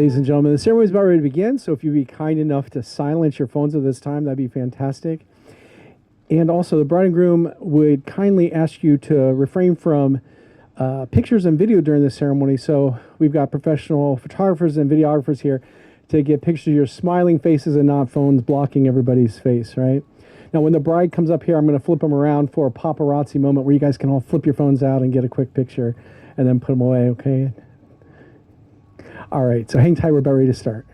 ladies and gentlemen. The ceremony is about ready to begin, so if you'd be kind enough to silence your phones at this time, that'd be fantastic. And also, the bride and groom would kindly ask you to refrain from pictures and video during the ceremony. So we've got professional photographers and videographers here to get pictures of your smiling faces and not phones blocking everybody's face, right? Now, when the bride comes up here, I'm going to flip them around for a paparazzi moment where you guys can all flip your phones out and get a quick picture and then put them away, okay? All right, so hang tight, we're about ready to start.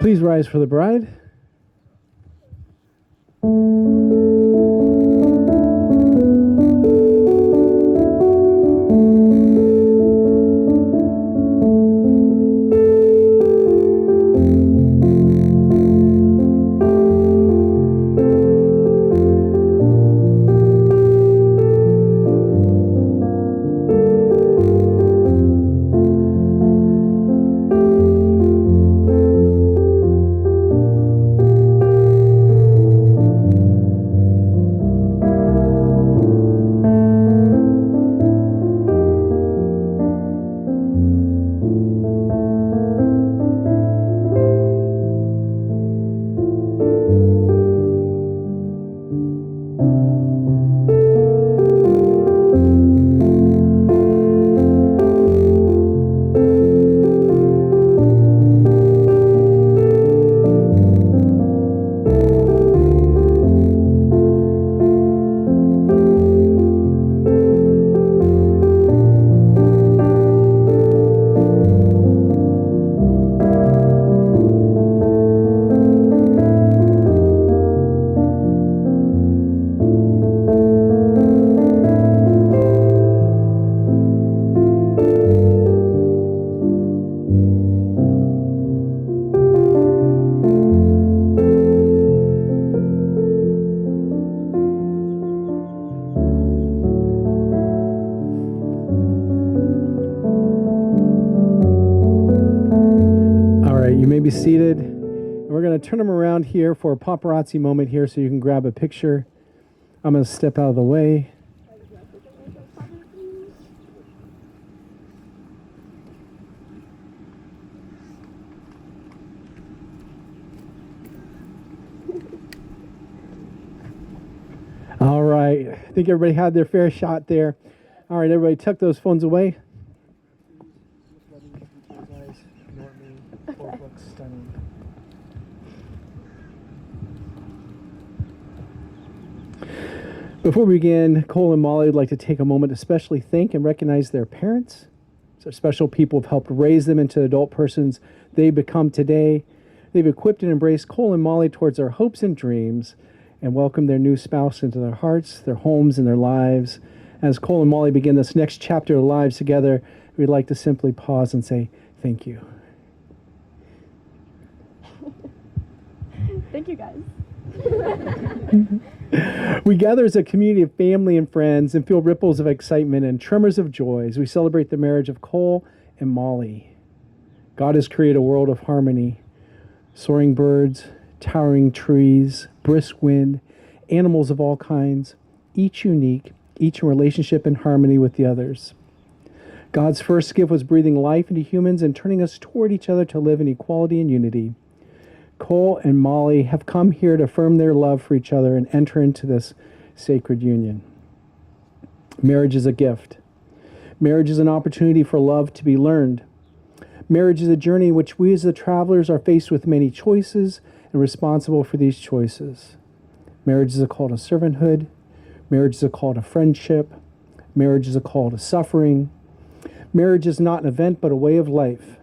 Please rise for the bride. You may be seated. We're going to turn them around here for a paparazzi moment here so you can grab a picture. I'm going to step out of the way. All right. I think everybody had their fair shot there. All right, everybody tuck those phones away. Before we begin, Cole and Molly would like to take a moment to especially thank and recognize their parents. So special people have helped raise them into the adult persons they become today. They've equipped and embraced Cole and Molly towards their hopes and dreams and welcomed their new spouse into their hearts, their homes, and their lives. As Cole and Molly begin this next chapter of lives together, we'd like to simply pause and say thank you. Thank you, guys. We gather as a community of family and friends and feel ripples of excitement and tremors of joy as we celebrate the marriage of Cole and Molly. God has created a world of harmony, soaring birds, towering trees, brisk wind, animals of all kinds, each unique, each in relationship and harmony with the others. God's first gift was breathing life into humans and turning us toward each other to live in equality and unity. Cole and Molly have come here to affirm their love for each other and enter into this sacred union. Marriage is a gift. Marriage is an opportunity for love to be learned. Marriage is a journey in which we as the travelers are faced with many choices and responsible for these choices. Marriage is a call to servanthood. Marriage is a call to friendship. Marriage is a call to suffering. Marriage is not an event but a way of life.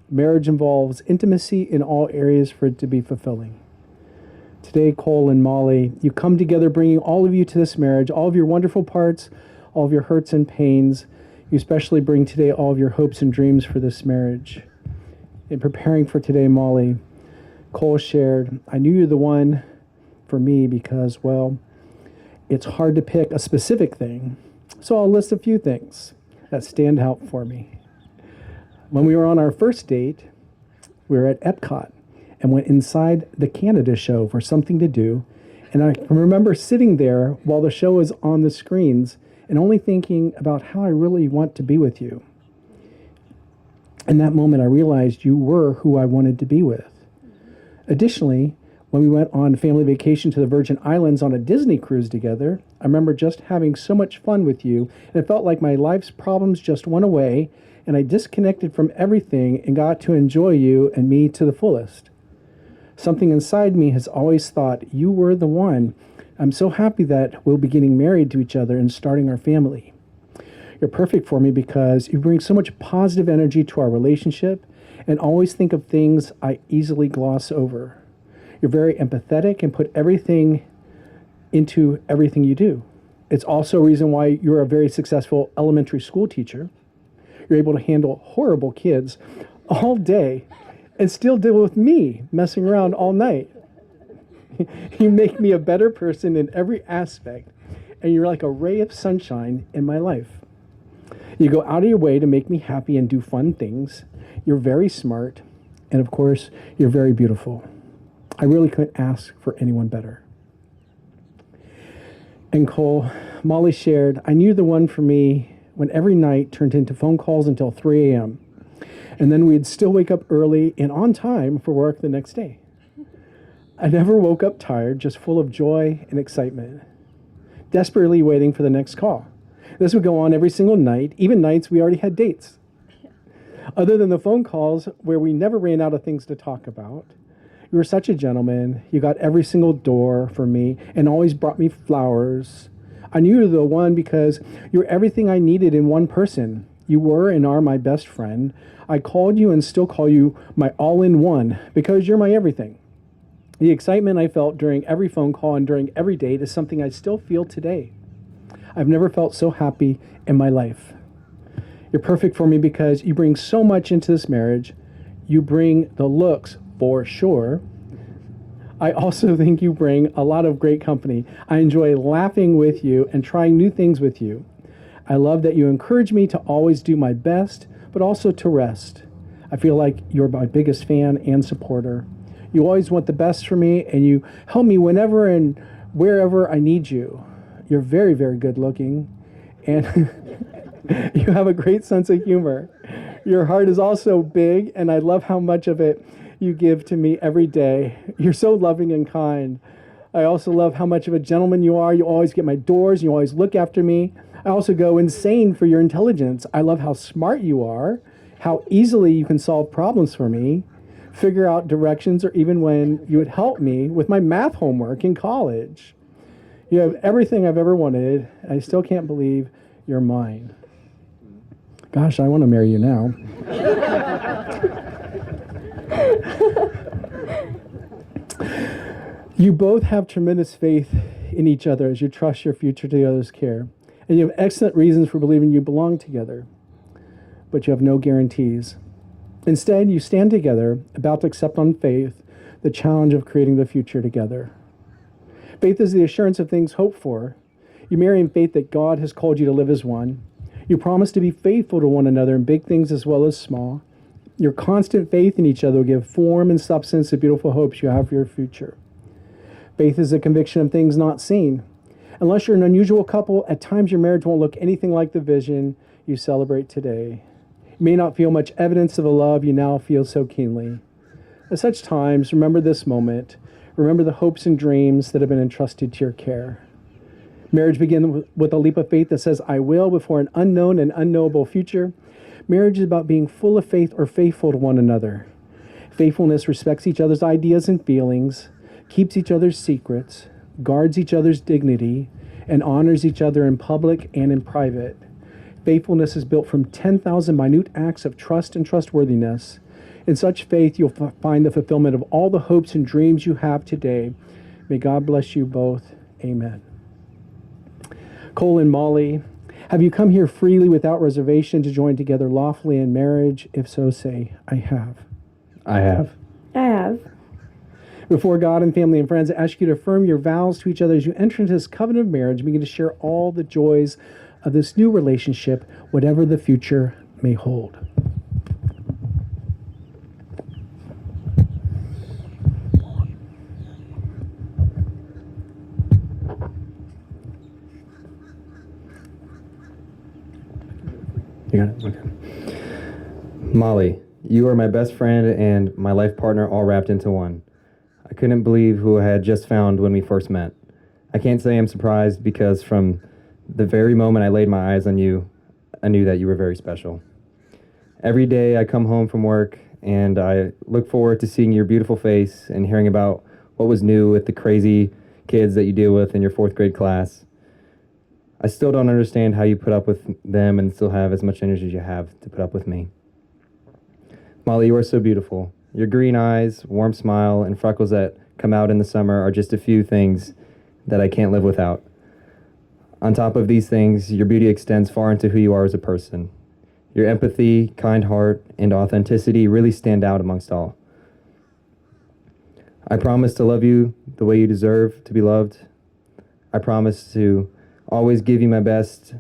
Marriage involves intimacy in all areas for it to be fulfilling. Today, Cole and Molly, you come together bringing all of you to this marriage, all of your wonderful parts, all of your hurts and pains. You especially bring today all of your hopes and dreams for this marriage. In preparing for today, Molly, Cole shared, I knew you're the one for me because, well, it's hard to pick a specific thing. So I'll list a few things that stand out for me. When we were on our first date, we were at Epcot and went inside the Canada show for something to do. And I remember sitting there while the show was on the screens and only thinking about how I really want to be with you. In that moment, I realized you were who I wanted to be with. Additionally, when we went on family vacation to the Virgin Islands on a Disney cruise together, I remember just having so much fun with you, and it felt like my life's problems just went away, and I disconnected from everything and got to enjoy you and me to the fullest. Something inside me has always thought you were the one. I'm so happy that we'll be getting married to each other and starting our family. You're perfect for me because you bring so much positive energy to our relationship and always think of things I easily gloss over. You're very empathetic and put everything into everything you do. It's also a reason why you're a very successful elementary school teacher. You're able to handle horrible kids all day and still deal with me messing around all night. You make me a better person in every aspect, and you're like a ray of sunshine in my life. You go out of your way to make me happy and do fun things. You're very smart, and of course, you're very beautiful. I really couldn't ask for anyone better. And Cole, Molly shared, I knew the one for me when every night turned into phone calls until 3 a.m. And then we'd still wake up early and on time for work the next day. I never woke up tired, just full of joy and excitement, desperately waiting for the next call. This would go on every single night, even nights we already had dates. Other than the phone calls where we never ran out of things to talk about, you were such a gentleman. You got every single door for me and always brought me flowers. I knew you were the one because you were everything I needed in one person. You were and are my best friend. I called you and still call you my all-in-one because you're my everything. The excitement I felt during every phone call and during every date is something I still feel today. I've never felt so happy in my life. You're perfect for me because you bring so much into this marriage. You bring the looks, for sure. I also think you bring a lot of great company. I enjoy laughing with you and trying new things with you. I love that you encourage me to always do my best, but also to rest. I feel like you're my biggest fan and supporter. You always want the best for me, and you help me whenever and wherever I need you. You're very, very good looking, and you have a great sense of humor. Your heart is also big, and I love how much of it you give to me every day. You're so loving and kind. I also love how much of a gentleman you are. You always get my doors. You always look after me. I also go insane for your intelligence. I love how smart you are, how easily you can solve problems for me, figure out directions, or even when you would help me with my math homework in college. You have everything I've ever wanted. I still can't believe you're mine. Gosh, I want to marry you now. You both have tremendous faith in each other as you trust your future to the other's care. And you have excellent reasons for believing you belong together, but you have no guarantees. Instead, you stand together, about to accept on faith the challenge of creating the future together. Faith is the assurance of things hoped for. You marry in faith that God has called you to live as one. You promise to be faithful to one another in big things as well as small. Your constant faith in each other will give form and substance to beautiful hopes you have for your future. Faith is a conviction of things not seen. Unless you're an unusual couple, at times your marriage won't look anything like the vision you celebrate today. You may not feel much evidence of the love you now feel so keenly. At such times, remember this moment. Remember the hopes and dreams that have been entrusted to your care. Marriage begins with a leap of faith that says, I will, before an unknown and unknowable future. Marriage is about being full of faith or faithful to one another. Faithfulness respects each other's ideas and feelings, keeps each other's secrets, guards each other's dignity, and honors each other in public and in private. Faithfulness is built from 10,000 minute acts of trust and trustworthiness. In such faith, you'll find the fulfillment of all the hopes and dreams you have today. May God bless you both. Amen. Cole and Molly, have you come here freely without reservation to join together lawfully in marriage? If so, say, I have. I have. I have. Before God and family and friends, I ask you to affirm your vows to each other as you enter into this covenant of marriage and begin to share all the joys of this new relationship, whatever the future may hold. You got it? Okay. Molly, you are my best friend and my life partner all wrapped into one. I couldn't believe who I had just found when we first met. I can't say I'm surprised because from the very moment I laid my eyes on you, I knew that you were very special. Every day I come home from work and I look forward to seeing your beautiful face and hearing about what was new with the crazy kids that you deal with in your 4th grade class. I still don't understand how you put up with them and still have as much energy as you have to put up with me. Molly, you are so beautiful. Your green eyes, warm smile, and freckles that come out in the summer are just a few things that I can't live without. On top of these things, your beauty extends far into who you are as a person. Your empathy, kind heart, and authenticity really stand out amongst all. I promise to love you the way you deserve to be loved. I promise to always give you my best.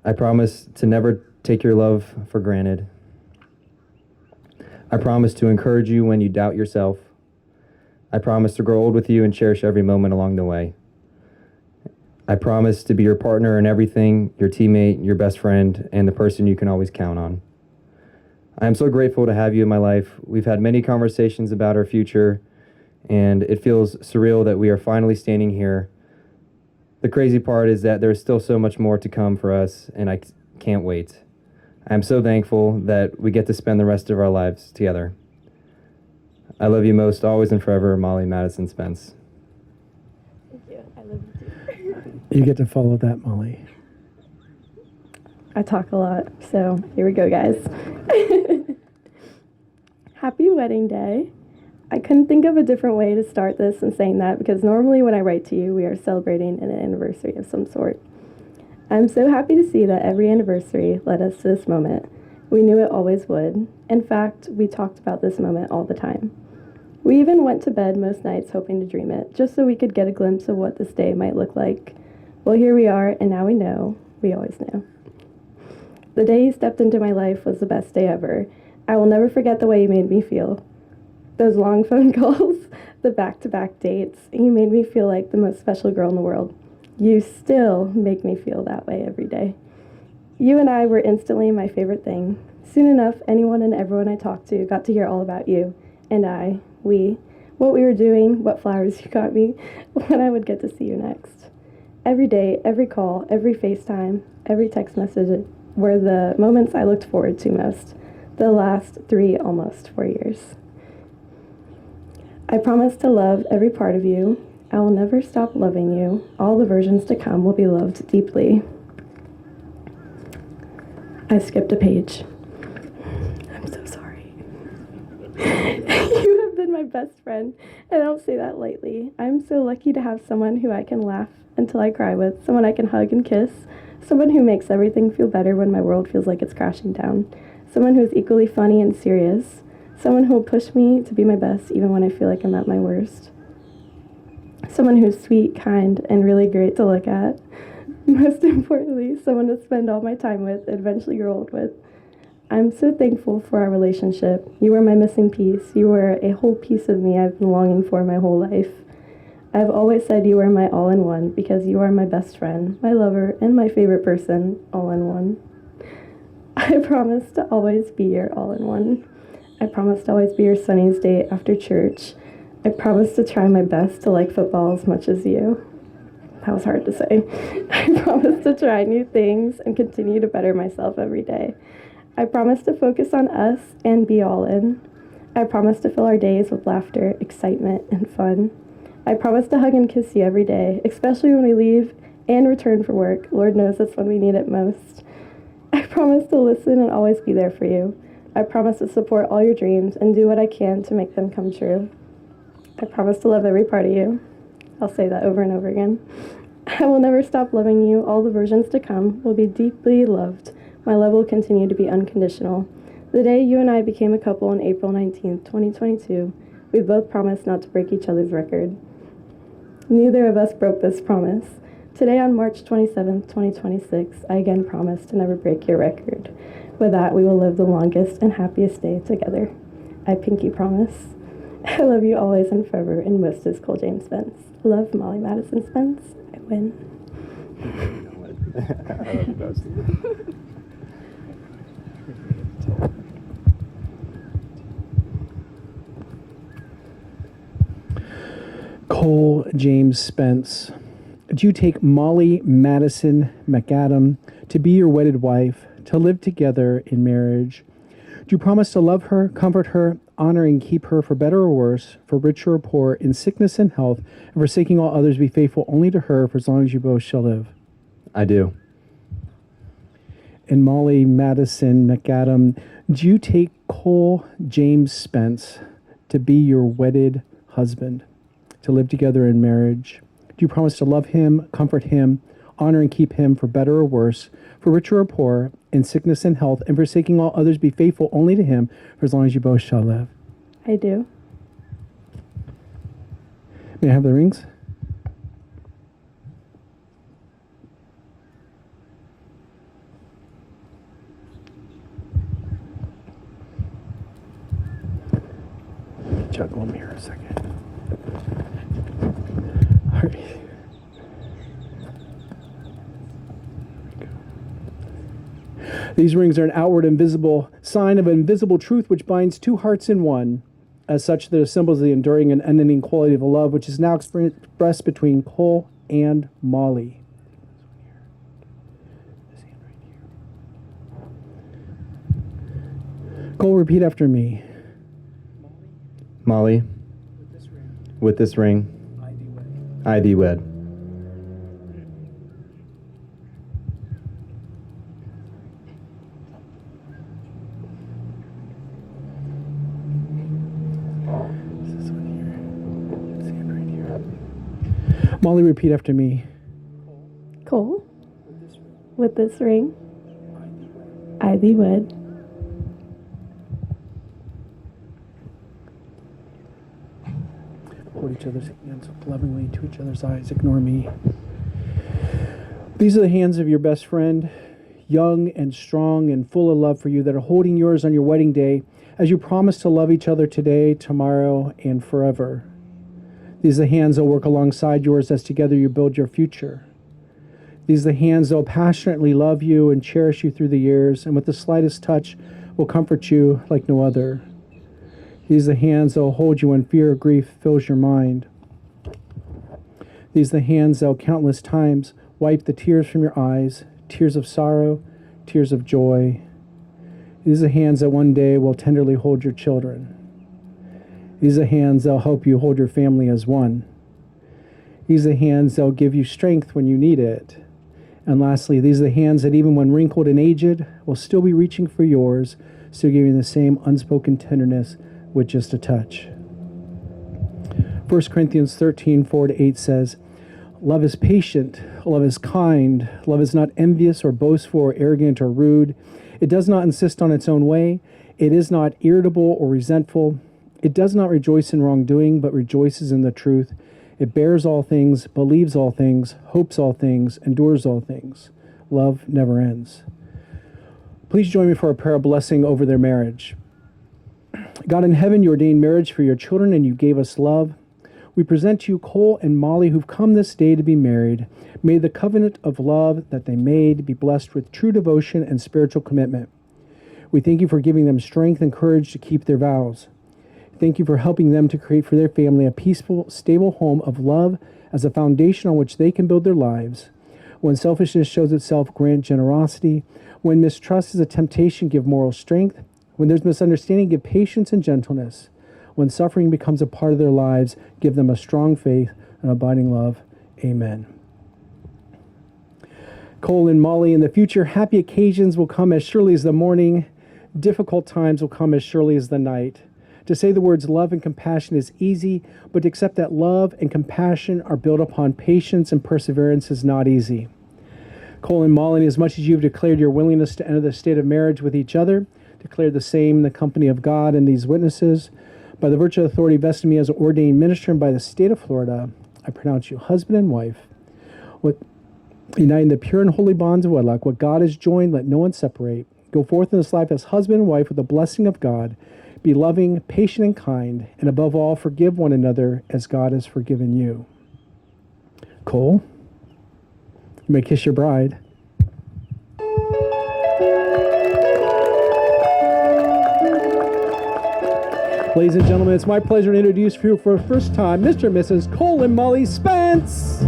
I promise to never take your love for granted. I promise to encourage you when you doubt yourself. I promise to grow old with you and cherish every moment along the way. I promise to be your partner in everything, your teammate, your best friend, and the person you can always count on. I am so grateful to have you in my life. We've had many conversations about our future, and it feels surreal that we are finally standing here. The crazy part is that there's still so much more to come for us, and I can't wait. I'm so thankful that we get to spend the rest of our lives together. I love you most, always and forever, Molly Madison Spence. Thank you. I love you too. You get to follow that, Molly. I talk a lot, so here we go, guys. Happy wedding day. I couldn't think of a different way to start this than saying that because normally when I write to you, we are celebrating an anniversary of some sort. I'm so happy to see that every anniversary led us to this moment. We knew it always would. In fact, we talked about this moment all the time. We even went to bed most nights hoping to dream it, just so we could get a glimpse of what this day might look like. Well, here we are, and now we know. We always knew. The day he stepped into my life was the best day ever. I will never forget the way you made me feel. Those long phone calls, the back-to-back dates, you made me feel like the most special girl in the world. You still make me feel that way every day. You and I were instantly my favorite thing. Soon enough, anyone and everyone I talked to got to hear all about you. And what we were doing, what flowers you got me, when I would get to see you next. Every day, every call, every FaceTime, every text message were the moments I looked forward to most. The last 3 almost 4 years. I promise to love every part of you. I will never stop loving you. All the versions to come will be loved deeply. I skipped a page. I'm so sorry. You have been my best friend, and I don't say that lightly. I'm so lucky to have someone who I can laugh until I cry with, someone I can hug and kiss, someone who makes everything feel better when my world feels like it's crashing down, someone who is equally funny and serious, someone who will push me to be my best even when I feel like I'm at my worst. Someone who's sweet, kind, and really great to look at. Most importantly, someone to spend all my time with and eventually grow old with. I'm so thankful for our relationship. You were my missing piece. You were a whole piece of me I've been longing for my whole life. I've always said you were my all-in-one because you are my best friend, my lover, and my favorite person all in one. I promise to always be your all-in-one. I promise to always be your Sunny's date after church. I promise to try my best to like football as much as you. That was hard to say. I promise to try new things and continue to better myself every day. I promise to focus on us and be all in. I promise to fill our days with laughter, excitement, and fun. I promise to hug and kiss you every day, especially when we leave and return for work. Lord knows that's when we need it most. I promise to listen and always be there for you. I promise to support all your dreams and do what I can to make them come true. I promise to love every part of you. I'll say that over and over again. I will never stop loving you. All the versions to come will be deeply loved. My love will continue to be unconditional. The day you and I became a couple on April 19th, 2022, we both promised not to break each other's record. Neither of us broke this promise. Today on March 27th, 2026, I again promise to never break your record. With that, we will live the longest and happiest day together. I pinky promise. I love you always and forever, and most is Cole James Spence. Love, Molly Madison Spence. I win. I love you best. Cole James Spence, do you take Molly Madison McAdam to be your wedded wife, to live together in marriage? Do you promise to love her, comfort her, honor and keep her for better or worse, for richer or poor, in sickness and health, and forsaking all others, be faithful only to her for as long as you both shall live? I do. And Molly Madison McAdam, do you take Cole James Spence to be your wedded husband, to live together in marriage? Do you promise to love him, comfort him, honor and keep him for better or worse, for richer or poor, in sickness and health, and forsaking all others, be faithful only to him for as long as you both shall live? I do. May I have the rings? Juggle them here a second. All right. These rings are an outward invisible sign of an invisible truth which binds two hearts in one. As such, they're symbols of the enduring and unending quality of a love which is now expressed between Cole and Molly. Cole, repeat after me. Molly, with this ring, I thee wed. Molly, repeat after me. Cole, with this ring, I thee wed. Hold each other's hands up lovingly to each other's eyes. Ignore me. These are the hands of your best friend, young and strong and full of love for you, that are holding yours on your wedding day as you promise to love each other today, tomorrow, and forever. These are the hands that will work alongside yours as together you build your future. These are the hands that will passionately love you and cherish you through the years, and with the slightest touch will comfort you like no other. These are the hands that will hold you when fear or grief fills your mind. These are the hands that will countless times wipe the tears from your eyes, tears of sorrow, tears of joy. These are the hands that one day will tenderly hold your children. These are the hands that will help you hold your family as one. These are the hands that will give you strength when you need it. And lastly, these are the hands that even when wrinkled and aged will still be reaching for yours, still giving the same unspoken tenderness with just a touch. 1 Corinthians 13, 4-8 says, "Love is patient, love is kind, love is not envious or boastful or arrogant or rude. It does not insist on its own way. It is not irritable or resentful. It does not rejoice in wrongdoing, but rejoices in the truth. It bears all things, believes all things, hopes all things, endures all things. Love never ends." Please join me for a prayer blessing over their marriage. God in heaven, you ordained marriage for your children and you gave us love. We present to you Cole and Molly who've come this day to be married. May the covenant of love that they made be blessed with true devotion and spiritual commitment. We thank you for giving them strength and courage to keep their vows. Thank you for helping them to create for their family a peaceful, stable home of love as a foundation on which they can build their lives. When selfishness shows itself, grant generosity. When mistrust is a temptation, give moral strength. When there's misunderstanding, give patience and gentleness. When suffering becomes a part of their lives, give them a strong faith and abiding love. Amen. Cole and Molly, in the future, happy occasions will come as surely as the morning. Difficult times will come as surely as the night. To say the words love and compassion is easy, but to accept that love and compassion are built upon patience and perseverance is not easy. Cole and Molly, as much as you've declared your willingness to enter the state of marriage with each other, declare the same in the company of God and these witnesses. By the virtue of authority vested in me as an ordained minister and by the state of Florida, I pronounce you husband and wife, with uniting the pure and holy bonds of wedlock. What God has joined, let no one separate. Go forth in this life as husband and wife with the blessing of God. Be loving, patient, and kind, and above all, forgive one another as God has forgiven you. Cole, you may kiss your bride. Ladies and gentlemen, it's my pleasure to introduce for you for the first time, Mr. and Mrs. Cole and Molly Spence.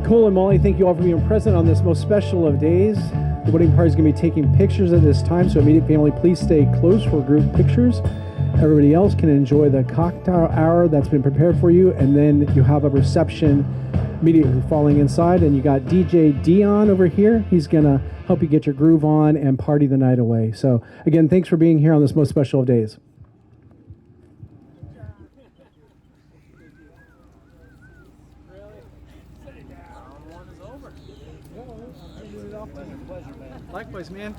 Cole and Molly, thank you all for being present on this most special of days. The wedding party is going to be taking pictures at this time, so immediate family, please stay close for group pictures. Everybody else can enjoy the cocktail hour that's been prepared for you, and then you have a reception immediately following inside, and you got DJ Dion over here. He's going to help you get your groove on and party the night away. So again, thanks for being here on this most special of days. Likewise, man.